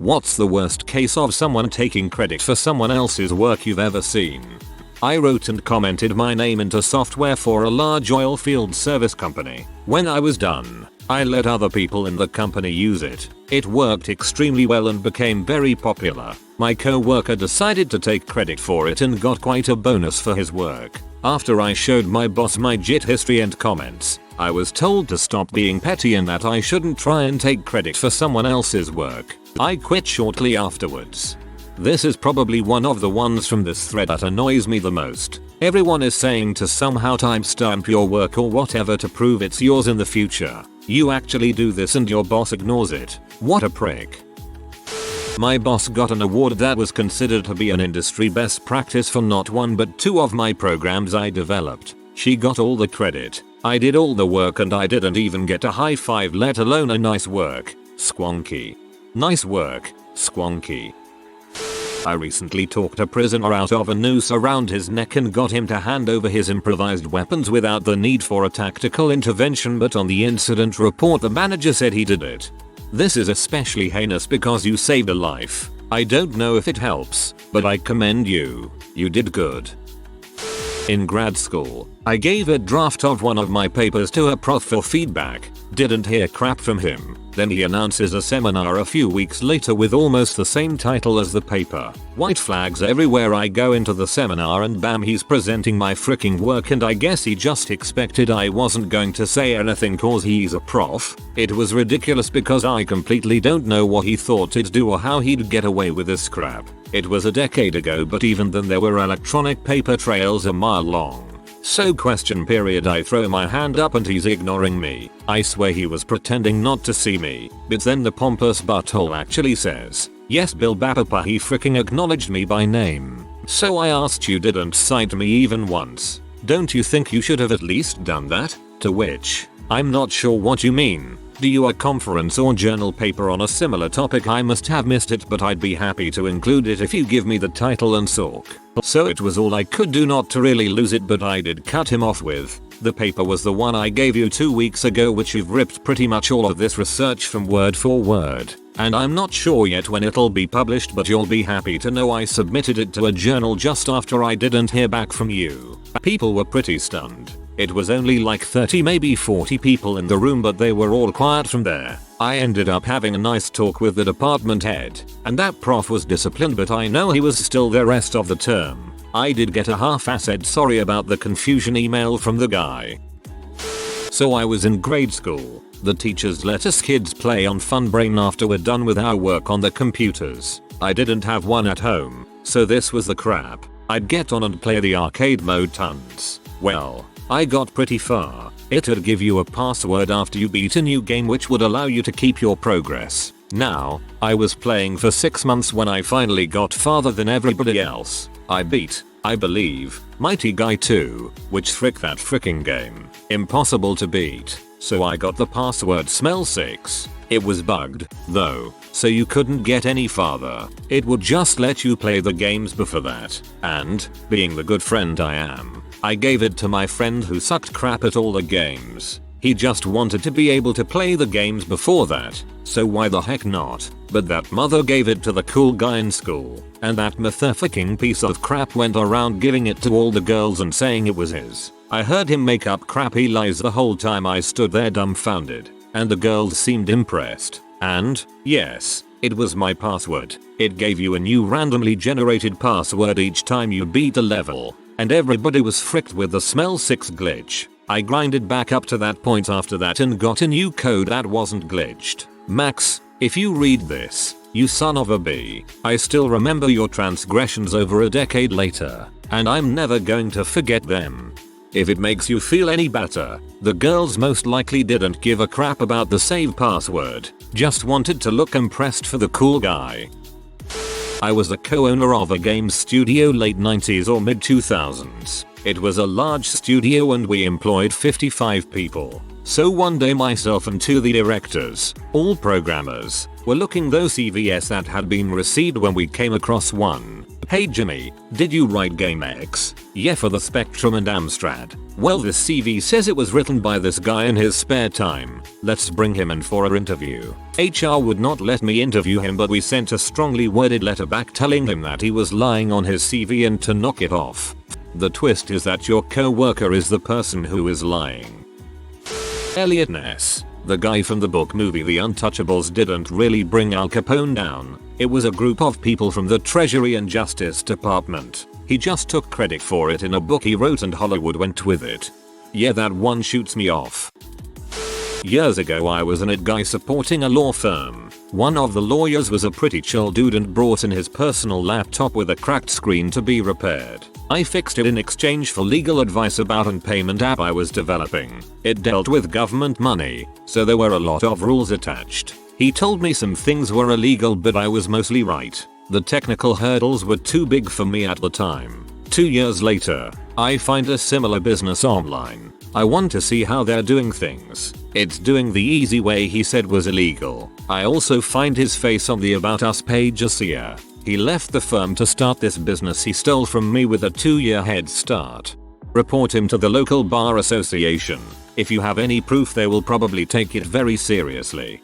What's the worst case of someone taking credit for someone else's work you've ever seen? I wrote and commented my name into software for a large oil field service company. When I was done, I let other people in the company use it. It worked extremely well and became very popular. My co-worker decided to take credit for it and got quite a bonus for his work. After I showed my boss my JIT history and comments, I was told to stop being petty and that I shouldn't try and take credit for someone else's work. I quit shortly afterwards. This is probably one of the ones from this thread that annoys me the most. Everyone is saying to somehow timestamp your work or whatever to prove it's yours in the future. You actually do this and your boss ignores it. What a prick. My boss got an award that was considered to be an industry best practice for not one but two of my programs I developed. She got all the credit. I did all the work and I didn't even get a high five, let alone a nice work. Squonky. Nice work. Squonky. I recently talked a prisoner out of a noose around his neck and got him to hand over his improvised weapons without the need for a tactical intervention, but on the incident report the manager said he did it. This is especially heinous because you saved a life. I don't know if it helps, but I commend you. You did good. In grad school, I gave a draft of one of my papers to a prof for feedback. Didn't hear crap from him. Then he announces a seminar a few weeks later with almost the same title as the paper. White flags everywhere. I go into the seminar and bam, he's presenting my freaking work, and I guess he just expected I wasn't going to say anything cause he's a prof. It was ridiculous because I completely don't know what he thought it'd do or how he'd get away with this crap. It was a decade ago, but even then there were electronic paper trails a mile long. So ? I throw my hand up and he's ignoring me. I swear he was pretending not to see me. But then the pompous butthole actually says, "Yes, Bill Bapapa." He freaking acknowledged me by name. So I asked, "You didn't cite me even once. Don't you think you should have at least done that?" To which, "I'm not sure what you mean. Do you a conference or journal paper on a similar topic? I must have missed it, but I'd be happy to include it if you give me the title and source." So it was all I could do not to really lose it, but I did cut him off with, "The paper was the one I gave you 2 weeks ago, which you've ripped pretty much all of this research from word for word. And I'm not sure yet when it'll be published, but you'll be happy to know I submitted it to a journal just after I didn't hear back from you." People were pretty stunned. It was only like 30, maybe 40 people in the room, but they were all quiet from there. I ended up having a nice talk with the department head, and that prof was disciplined, but I know he was still the rest of the term. I did get a half-assed sorry about the confusion email from the guy. So I was in grade school. The teachers let us kids play on Funbrain after we're done with our work on the computers. I didn't have one at home, so this was the crap. I'd get on and play the arcade mode tons. Well, I got pretty far. It'd give you a password after you beat a new game, which would allow you to keep your progress. Now, I was playing for 6 months when I finally got farther than everybody else. I beat, I believe, Mighty Guy 2, which frick that fricking game. Impossible to beat. So I got the password Smell 6. It was bugged, though, so you couldn't get any farther. It would just let you play the games before that. And, being the good friend I am, I gave it to my friend who sucked crap at all the games. He just wanted to be able to play the games before that, so why the heck not? But that mother gave it to the cool guy in school, and that motherfucking piece of crap went around giving it to all the girls and saying it was his. I heard him make up crappy lies the whole time. I stood there dumbfounded, and the girls seemed impressed. And, yes, it was my password. It gave you a new randomly generated password each time you beat a level, and everybody was fricked with the Smell 6 glitch. I grinded back up to that point after that and got a new code that wasn't glitched. Max, if you read this, you son of a b, I still remember your transgressions over a decade later, and I'm never going to forget them. If it makes you feel any better, the girls most likely didn't give a crap about the save password, just wanted to look impressed for the cool guy. I was a co-owner of a game studio late 90s or mid 2000s. It was a large studio and we employed 55 people. So one day myself and 2 the directors, all programmers, were looking those CVs that had been received when we came across one. Hey Jimmy, did you write Game X? Yeah, for the Spectrum and Amstrad. Well, this CV says it was written by this guy in his spare time. Let's bring him in for our interview. HR would not let me interview him, but we sent a strongly worded letter back telling him that he was lying on his CV and to knock it off. The twist is that your co-worker is the person who is lying. Elliot Ness, the guy from the book movie The Untouchables, didn't really bring Al Capone down. It was a group of people from the Treasury and Justice Department. He just took credit for it in a book he wrote and Hollywood went with it. Yeah, that one shoots me off. Years ago I was an IT guy supporting a law firm. One of the lawyers was a pretty chill dude and brought in his personal laptop with a cracked screen to be repaired. I fixed it in exchange for legal advice about an payment app I was developing. It dealt with government money, so there were a lot of rules attached. He told me some things were illegal, but I was mostly right. The technical hurdles were too big for me at the time. 2 years later, I find a similar business online. I want to see how they're doing things. It's doing the easy way he said was illegal. I also find his face on the About Us page this year. He left the firm to start this business he stole from me with a 2-year head start. Report him to the local bar association. If you have any proof, they will probably take it very seriously.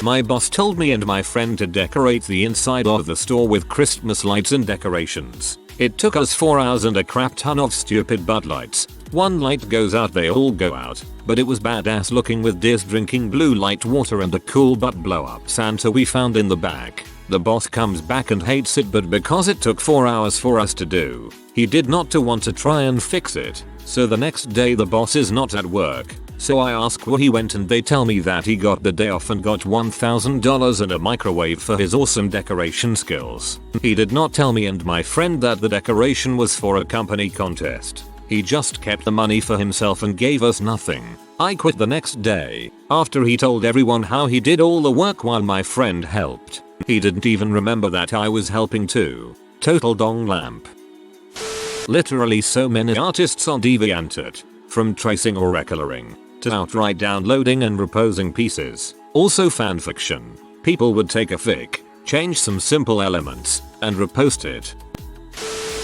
My boss told me and my friend to decorate the inside of the store with Christmas lights and decorations. It took us 4 hours and a crap ton of stupid Bud Lights. One light goes out, they all go out. But it was badass looking with deers drinking blue light water and a cool butt blow up Santa we found in the back. The boss comes back and hates it, but because it took 4 hours for us to do, he did not want to try and fix it. So the next day the boss is not at work. So I ask where he went and they tell me that he got the day off and got $1,000 and a microwave for his awesome decoration skills. He did not tell me and my friend that the decoration was for a company contest. He just kept the money for himself and gave us nothing. I quit the next day, after he told everyone how he did all the work while my friend helped. He didn't even remember that I was helping too. Total dong lamp. Literally so many artists are DeviantArt, from tracing or recoloring, to outright downloading and reposing pieces. Also fanfiction. People would take a fic, change some simple elements, and repost it.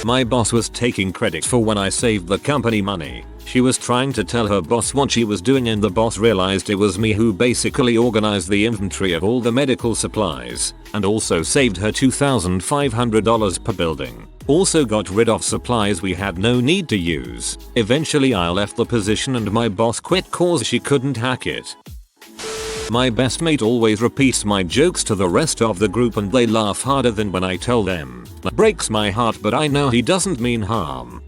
My boss was taking credit for when I saved the company money. She was trying to tell her boss what she was doing and the boss realized it was me who basically organized the inventory of all the medical supplies, and also saved her $2,500 per building. Also got rid of supplies we had no need to use. Eventually I left the position and my boss quit cause she couldn't hack it. My best mate always repeats my jokes to the rest of the group and they laugh harder than when I tell them. That breaks my heart, but I know he doesn't mean harm.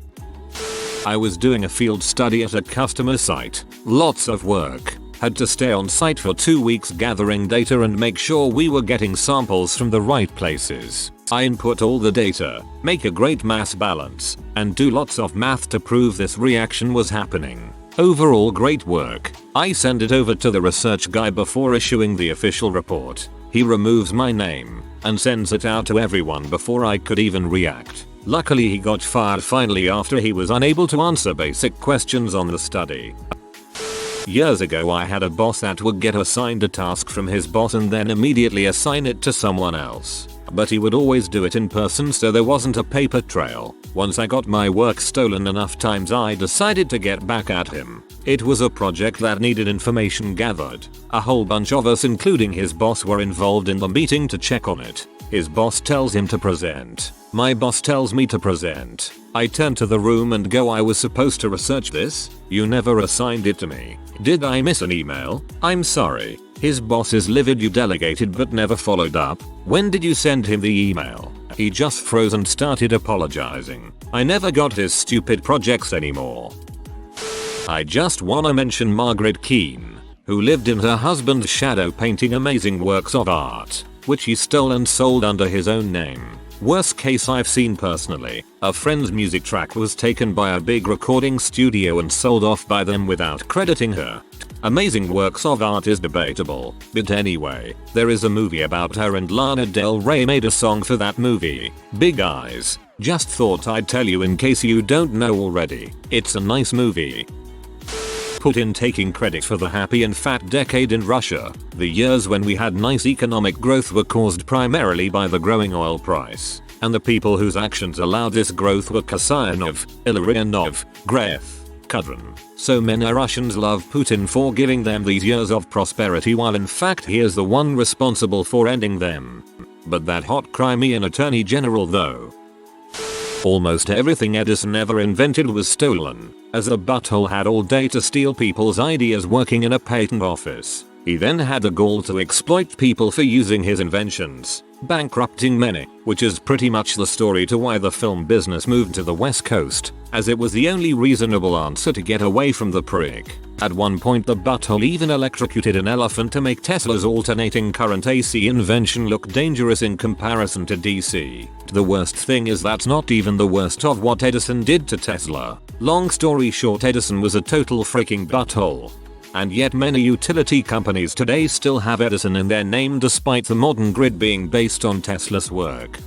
I was doing a field study at a customer site. Lots of work. Had to stay on site for 2 weeks gathering data and make sure we were getting samples from the right places. I input all the data, make a great mass balance, and do lots of math to prove this reaction was happening. Overall great work. I send it over to the research guy before issuing the official report. He removes my name and sends it out to everyone before I could even react. Luckily he got fired finally after he was unable to answer basic questions on the study. Years ago I had a boss that would get assigned a task from his boss and then immediately assign it to someone else. But he would always do it in person, so there wasn't a paper trail. Once I got my work stolen enough times I decided to get back at him. It was a project that needed information gathered. A whole bunch of us including his boss were involved in the meeting to check on it. His boss tells him to present. My boss tells me to present. I turn to the room and go, I was supposed to research this? You never assigned it to me. Did I miss an email? I'm sorry. His boss is livid. You delegated but never followed up. When did you send him the email? He just froze and started apologizing. I never got his stupid projects anymore. I just wanna mention Margaret Keane, who lived in her husband's shadow painting amazing works of art, which he stole and sold under his own name. Worst case I've seen personally. A friend's music track was taken by a big recording studio and sold off by them without crediting her. Amazing works of art is debatable, but anyway, there is a movie about her and Lana Del Rey made a song for that movie. Big Eyes. Just thought I'd tell you in case you don't know already. It's a nice movie. Putin taking credit for the happy and fat decade in Russia. The years when we had nice economic growth were caused primarily by the growing oil price. and the people whose actions allowed this growth were Kasyanov, Illarionov, Gref, Kudrin. So many Russians love Putin for giving them these years of prosperity while in fact he is the one responsible for ending them. But that hot Crimean attorney general though. Almost everything Edison ever invented was stolen, as the butthole had all day to steal people's ideas working in a patent office. He then had the gall to exploit people for using his inventions, bankrupting many, which is pretty much the story to why the film business moved to the West Coast, as it was the only reasonable answer to get away from the prick. At one point the butthole even electrocuted an elephant to make Tesla's alternating current AC invention look dangerous in comparison to DC. The worst thing is that's not even the worst of what Edison did to Tesla. Long story short, Edison was a total freaking butthole. And yet many utility companies today still have Edison in their name despite the modern grid being based on Tesla's work.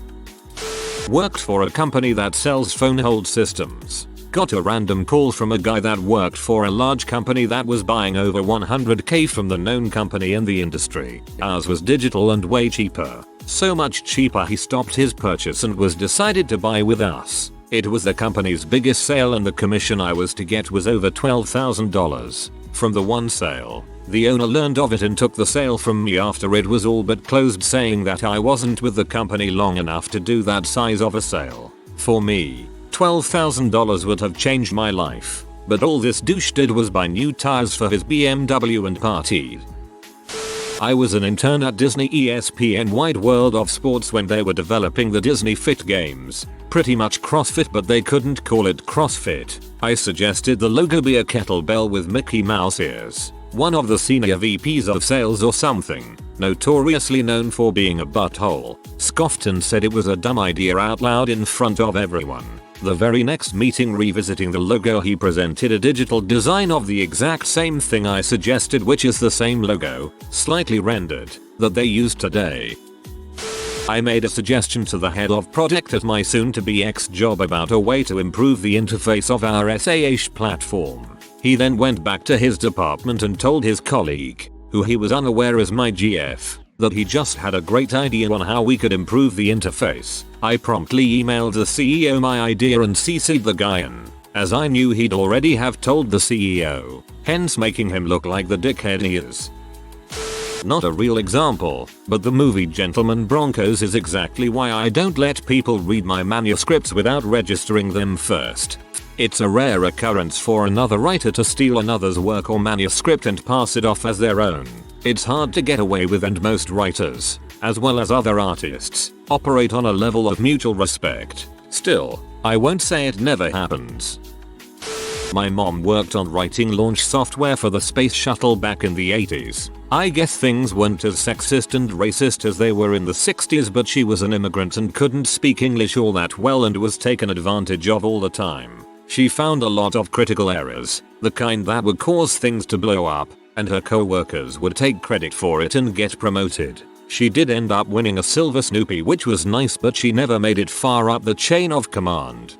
Worked for a company that sells phone hold systems. Got a random call from a guy that worked for a large company that was buying over 100k from the known company in the industry. Ours was digital and way cheaper. So much cheaper he stopped his purchase and was decided to buy with us. It was the company's biggest sale and the commission I was to get was over $12,000. From the one sale, the owner learned of it and took the sale from me after it was all but closed, saying that I wasn't with the company long enough to do that size of a sale. For me, $12,000 would have changed my life, but all this douche did was buy new tires for his BMW and partied. I was an intern at Disney ESPN Wide World of Sports when they were developing the Disney Fit games. Pretty much CrossFit, but they couldn't call it CrossFit. I suggested the logo be a kettlebell with Mickey Mouse ears. One of the senior VPs of sales or something, notoriously known for being a butthole, scoffed and said it was a dumb idea out loud in front of everyone. The very next meeting, revisiting the logo, he presented a digital design of the exact same thing I suggested, which is the same logo, slightly rendered, that they use today. I made a suggestion to the head of product at my soon-to-be ex-job about a way to improve the interface of our SaaS platform. He then went back to his department and told his colleague, who he was unaware as my GF, that he just had a great idea on how we could improve the interface. I promptly emailed the CEO my idea and CC'd the guy in, as I knew he'd already have told the CEO, hence making him look like the dickhead he is. Not a real example, but the movie Gentlemen Broncos is exactly why I don't let people read my manuscripts without registering them first. It's a rare occurrence for another writer to steal another's work or manuscript and pass it off as their own. It's hard to get away with, and most writers, as well as other artists, operate on a level of mutual respect. Still, I won't say it never happens. My mom worked on writing launch software for the space shuttle back in the 80s. I guess things weren't as sexist and racist as they were in the 60s, but she was an immigrant and couldn't speak English all that well and was taken advantage of all the time. She found a lot of critical errors, the kind that would cause things to blow up, and her co-workers would take credit for it and get promoted. She did end up winning a Silver Snoopy, which was nice, but she never made it far up the chain of command.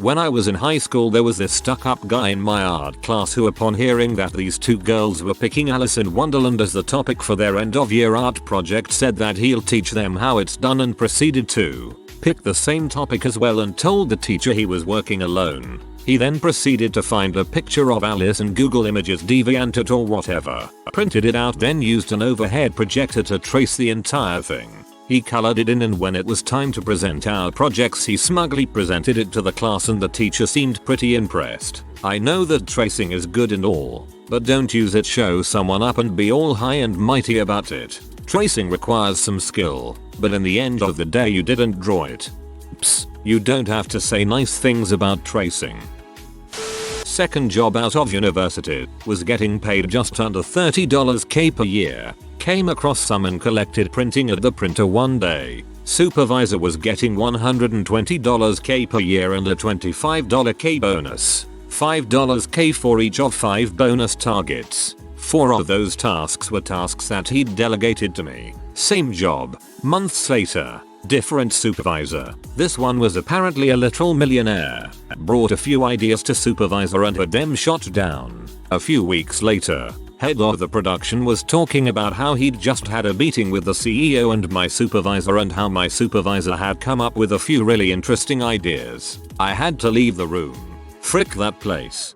When I was in high school, there was this stuck-up guy in my art class who, upon hearing that these two girls were picking Alice in Wonderland as the topic for their end-of-year art project, said that he'll teach them how it's done and proceeded to pick the same topic as well and told the teacher he was working alone. He then proceeded to find a picture of Alice in Google Images, DeviantArt or whatever, printed it out, then used an overhead projector to trace the entire thing. He colored it in, and when it was time to present our projects, he smugly presented it to the class and the teacher seemed pretty impressed. I know that tracing is good and all, but don't use it, show someone up and be all high and mighty about it. Tracing requires some skill, but in the end of the day you didn't draw it. Psst, you don't have to say nice things about tracing. Second job out of university was getting paid just under $30k per year. Came across some and collected printing at the printer one day. Supervisor was getting $120k per year and a $25k bonus. $5k for each of 5 bonus targets. 4 of those tasks were tasks that he'd delegated to me. Same job. Months later, different supervisor. This one was apparently a literal millionaire. Brought a few ideas to supervisor and had them shot down. A few weeks later, Head of the production was talking about how he'd just had a meeting with the CEO and my supervisor and how my supervisor had come up with a few really interesting ideas. I had to leave the room. Frick that place.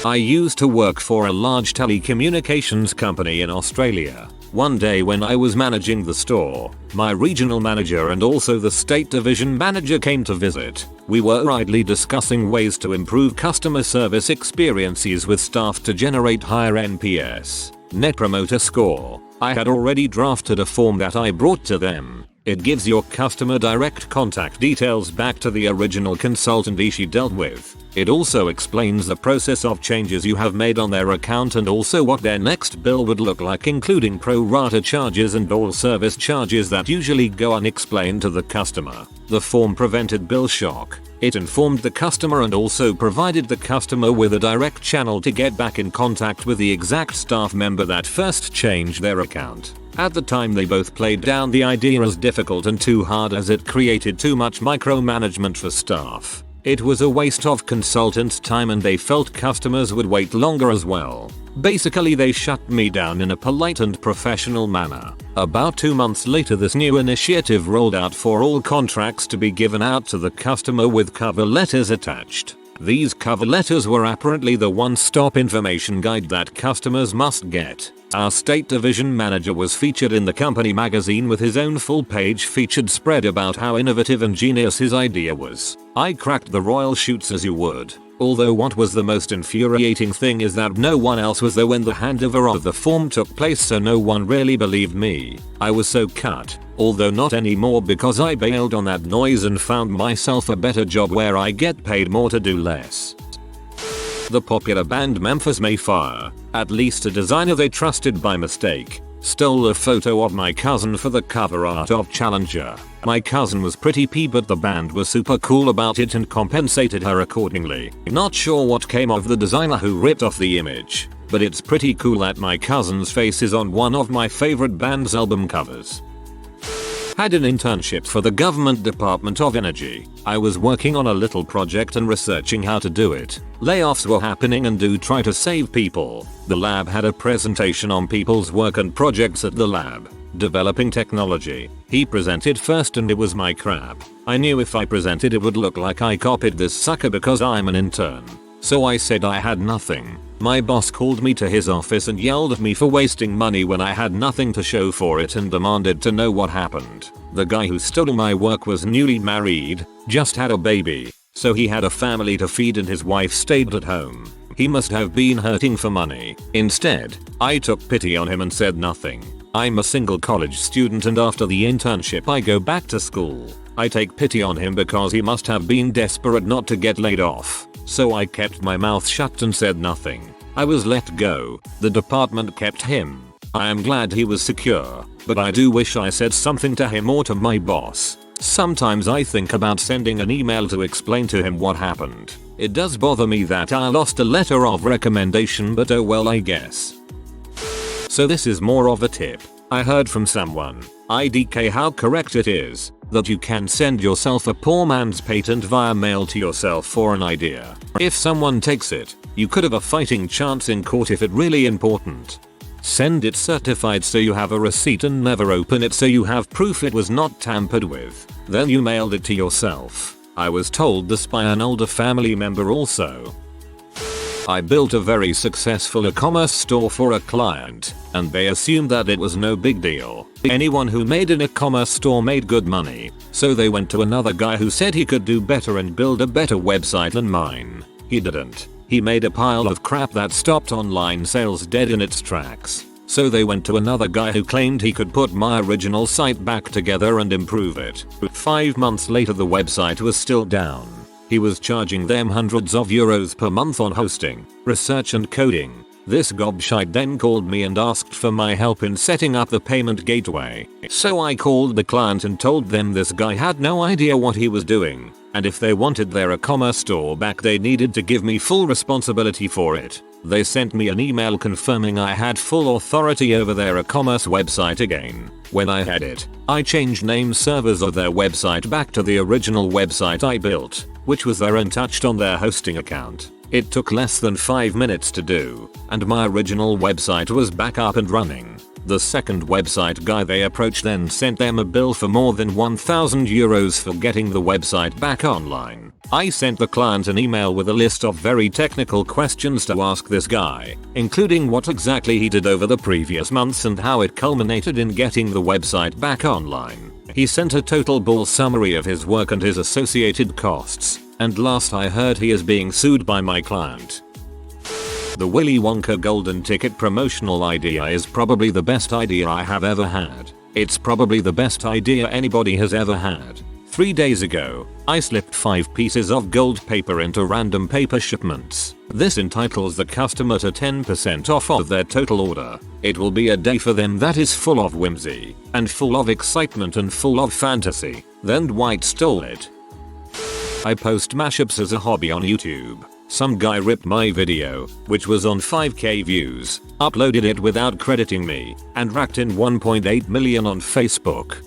I used to work for a large telecommunications company in Australia. One day when I was managing the store, my regional manager and also the state division manager came to visit. We were idly discussing ways to improve customer service experiences with staff to generate higher NPS, Net Promoter Score. I had already drafted a form that I brought to them. It gives your customer direct contact details back to the original consultant she dealt with. It also explains the process of changes you have made on their account and also what their next bill would look like, including pro rata charges and all service charges that usually go unexplained to the customer. The form prevented bill shock. It informed the customer and also provided the customer with a direct channel to get back in contact with the exact staff member that first changed their account. At the time they both played down the idea as difficult and too hard as it created too much micromanagement for staff. It was a waste of consultants' time and they felt customers would wait longer as well. Basically they shut me down in a polite and professional manner. About 2 months later this new initiative rolled out for all contracts to be given out to the customer with cover letters attached. These cover letters were apparently the one-stop information guide that customers must get. Our state division manager was featured in the company magazine with his own full-page featured spread about how innovative and genius his idea was. I cracked the royal chutes as you would. Although what was the most infuriating thing is that no one else was there when the handover of the form took place, so no one really believed me. I was so cut. Although not anymore because I bailed on that noise and found myself a better job where I get paid more to do less. The popular band Memphis Mayfire, at least a designer they trusted by mistake, stole a photo of my cousin for the cover art of Challenger. My cousin was pretty pee but the band was super cool about it and compensated her accordingly. Not sure what came of the designer who ripped off the image, but it's pretty cool that my cousin's face is on one of my favorite band's album covers. Had an internship for the Government Department of Energy. I was working on a little project and researching how to do it. Layoffs were happening and do try to save people. The lab had a presentation on people's work and projects at the lab. Developing technology. He presented first and it was my crap. I knew if I presented it would look like I copied this sucker because I'm an intern. So I said I had nothing. My boss called me to his office and yelled at me for wasting money when I had nothing to show for it and demanded to know what happened. The guy who stole my work was newly married, just had a baby, so he had a family to feed and his wife stayed at home. He must have been hurting for money. Instead, I took pity on him and said nothing. I'm a single college student and after the internship I go back to school. I take pity on him because he must have been desperate not to get laid off. So I kept my mouth shut and said nothing. I was let go. The department kept him. I am glad he was secure, but I do wish I said something to him or to my boss. Sometimes I think about sending an email to explain to him what happened. It does bother me that I lost a letter of recommendation, but oh well, I guess. So this is more of a tip. I heard from someone, IDK how correct it is, that you can send yourself a poor man's patent via mail to yourself for an idea. If someone takes it, you could have a fighting chance in court if it really important. Send it certified so you have a receipt and never open it so you have proof it was not tampered with. Then you mailed it to yourself. I was told this by an older family member also. I built a very successful e-commerce store for a client, and they assumed that it was no big deal. Anyone who made an e-commerce store made good money, so they went to another guy who said he could do better and build a better website than mine. He didn't. He made a pile of crap that stopped online sales dead in its tracks. So they went to another guy who claimed he could put my original site back together and improve it. 5 months later the website was still down. He was charging them hundreds of euros per month on hosting, research and coding. This gobshite then called me and asked for my help in setting up the payment gateway. So I called the client and told them this guy had no idea what he was doing, and if they wanted their e-commerce store back they needed to give me full responsibility for it. They sent me an email confirming I had full authority over their e-commerce website again. When I had it, I changed name servers of their website back to the original website I built, which was there and touched on their hosting account. It took less than 5 minutes to do, and my original website was back up and running. The second website guy they approached then sent them a bill for more than €1,000 for getting the website back online. I sent the client an email with a list of very technical questions to ask this guy, including what exactly he did over the previous months and how it culminated in getting the website back online. He sent a total bull summary of his work and his associated costs, and last I heard he is being sued by my client. The Willy Wonka golden ticket promotional idea is probably the best idea I have ever had. It's probably the best idea anybody has ever had. 3 days ago, I slipped 5 pieces of gold paper into random paper shipments. This entitles the customer to 10% off of their total order. It will be a day for them that is full of whimsy, and full of excitement and full of fantasy. Then White stole it. I post mashups as a hobby on YouTube. Some guy ripped my video, which was on 5k views, uploaded it without crediting me, and racked in 1.8 million on Facebook.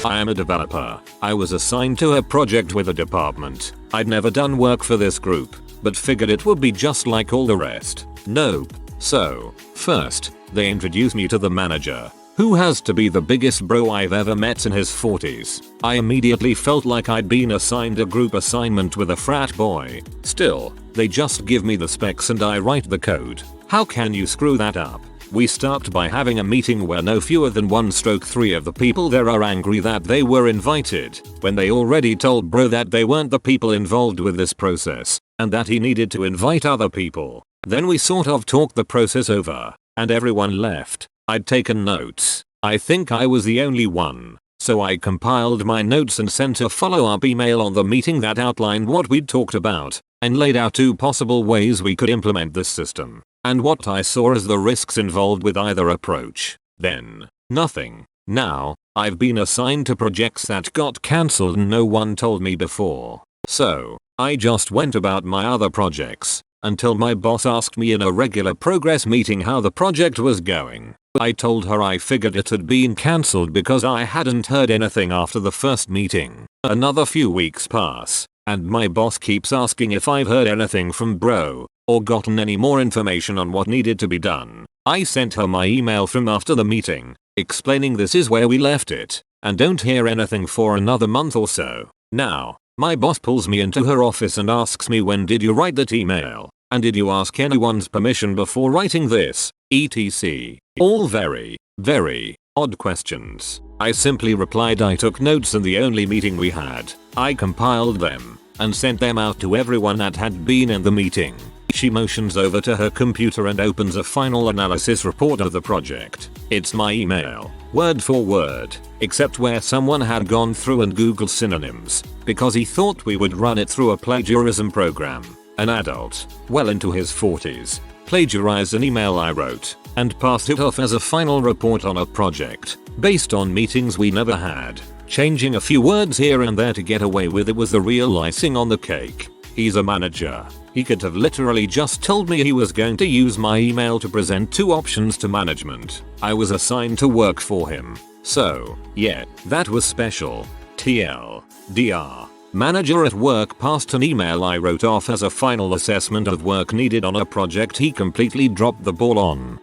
I am a developer. I was assigned to a project with a department. I'd never done work for this group, but figured it would be just like all the rest. Nope. So, first, they introduced me to the manager, who has to be the biggest bro I've ever met in his 40s. I immediately felt like I'd been assigned a group assignment with a frat boy. Still, they just give me the specs and I write the code. How can you screw that up? We start by having a meeting where no fewer than 1/3 of the people there are angry that they were invited, when they already told bro that they weren't the people involved with this process, and that he needed to invite other people. Then we sort of talked the process over, and everyone left. I'd taken notes. I think I was the only one. So I compiled my notes and sent a follow-up email on the meeting that outlined what we'd talked about, and laid out 2 possible ways we could implement this system, and what I saw as the risks involved with either approach. Then, nothing. Now, I've been assigned to projects that got cancelled and no one told me before. So, I just went about my other projects, until my boss asked me in a regular progress meeting how the project was going. I told her I figured it had been cancelled because I hadn't heard anything after the first meeting. Another few weeks pass, and my boss keeps asking if I've heard anything from bro, or gotten any more information on what needed to be done. I sent her my email from after the meeting, explaining this is where we left it, and don't hear anything for another month or so. Now, my boss pulls me into her office and asks me, when did you write that email? And did you ask anyone's permission before writing this? etc. All very, very odd questions. I simply replied I took notes in the only meeting we had. I compiled them and sent them out to everyone that had been in the meeting. She motions over to her computer and opens a final analysis report of the project. It's my email, word for word, except where someone had gone through and Googled synonyms, because he thought we would run it through a plagiarism program. An adult, well into his 40s, plagiarized an email I wrote, and passed it off as a final report on a project, based on meetings we never had. Changing a few words here and there to get away with it was the real icing on the cake. He's a manager. He could have literally just told me he was going to use my email to present 2 options to management. I was assigned to work for him. So, yeah, that was special. TLDR. Manager at work passed an email I wrote off as a final assessment of work needed on a project he completely dropped the ball on.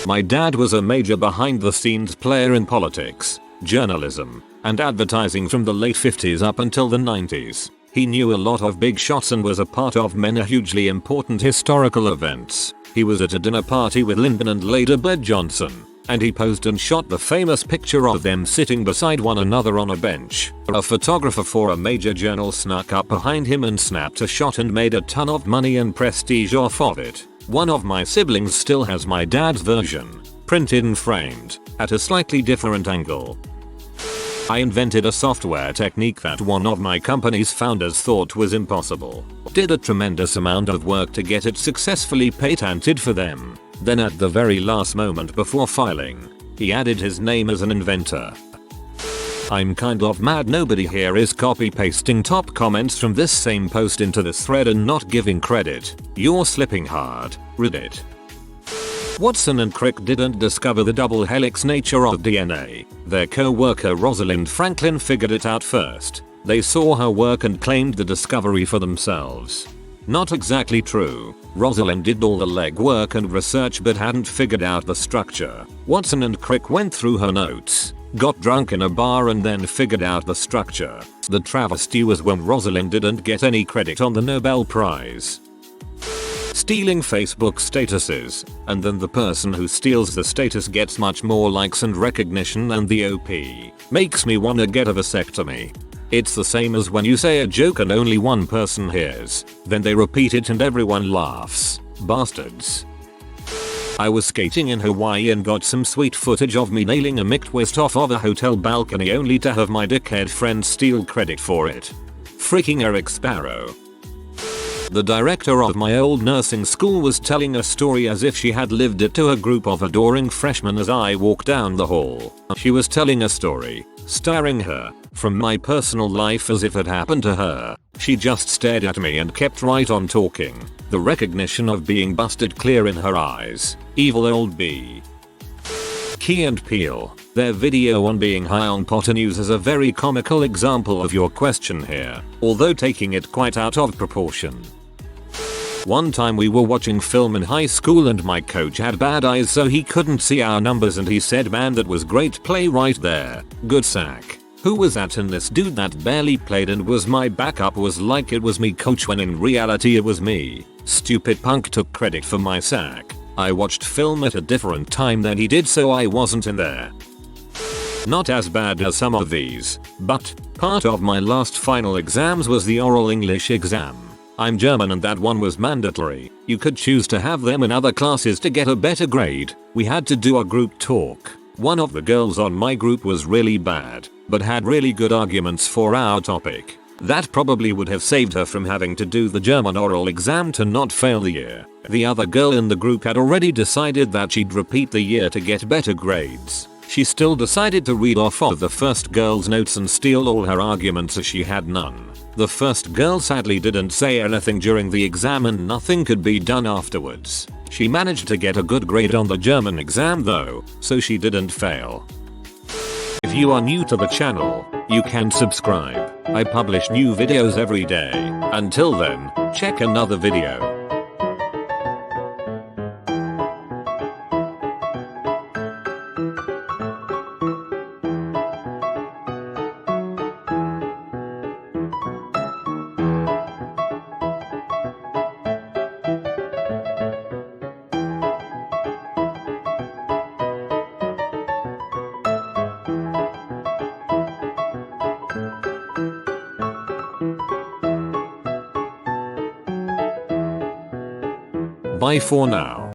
My dad was a major behind-the-scenes player in politics, journalism, and advertising from the late 50s up until the 90s. He knew a lot of big shots and was a part of many hugely important historical events. He was at a dinner party with Lyndon and later Bed Johnson, and he posed and shot the famous picture of them sitting beside one another on a bench. A photographer for a major journal snuck up behind him and snapped a shot and made a ton of money and prestige off of it. One of my siblings still has my dad's version, printed and framed, at a slightly different angle. I invented a software technique that one of my company's founders thought was impossible. Did a tremendous amount of work to get it successfully patented for them. Then at the very last moment before filing, he added his name as an inventor. I'm kind of mad nobody here is copy pasting top comments from this same post into this thread and not giving credit. You're slipping hard, Reddit. Watson and Crick didn't discover the double helix nature of DNA. Their co-worker Rosalind Franklin figured it out first. They saw her work and claimed the discovery for themselves. Not exactly true. Rosalind did all the legwork and research but hadn't figured out the structure. Watson and Crick went through her notes, got drunk in a bar and then figured out the structure. The travesty was when Rosalind didn't get any credit on the Nobel Prize. Stealing Facebook statuses, and then the person who steals the status gets much more likes and recognition than the OP. Makes me wanna get a vasectomy. It's the same as when you say a joke and only one person hears, then they repeat it and everyone laughs. Bastards. I was skating in Hawaii and got some sweet footage of me nailing a McTwist off of a hotel balcony only to have my dickhead friend steal credit for it. Freaking Eric Sparrow. The director of my old nursing school was telling a story as if she had lived it to a group of adoring freshmen as I walked down the hall. She was telling a story, starring her, from my personal life as if it happened to her. She just stared at me and kept right on talking, the recognition of being busted clear in her eyes. Evil old bee. Key and Peele. Their video on being high on pot and uses a very comical example of your question here, although taking it quite out of proportion. One time we were watching film in high school and my coach had bad eyes so he couldn't see our numbers and he said, "Man, that was great play right there. Good sack." Who was that? And this dude that barely played and was my backup was like, "It was me, coach," when in reality it was me. Stupid punk took credit for my sack. I watched film at a different time than he did so I wasn't in there. Not as bad as some of these, but part of my last final exams was the oral English exam. I'm German and that one was mandatory. You could choose to have them in other classes to get a better grade. We had to do a group talk. One of the girls on my group was really bad, but had really good arguments for our topic. That probably would have saved her from having to do the German oral exam to not fail the year. The other girl in the group had already decided that she'd repeat the year to get better grades. She still decided to read off of the first girl's notes and steal all her arguments as she had none. The first girl sadly didn't say anything during the exam and nothing could be done afterwards. She managed to get a good grade on the German exam though, so she didn't fail. If you are new to the channel, you can subscribe. I publish new videos every day. Until then, check another video. Bye for now.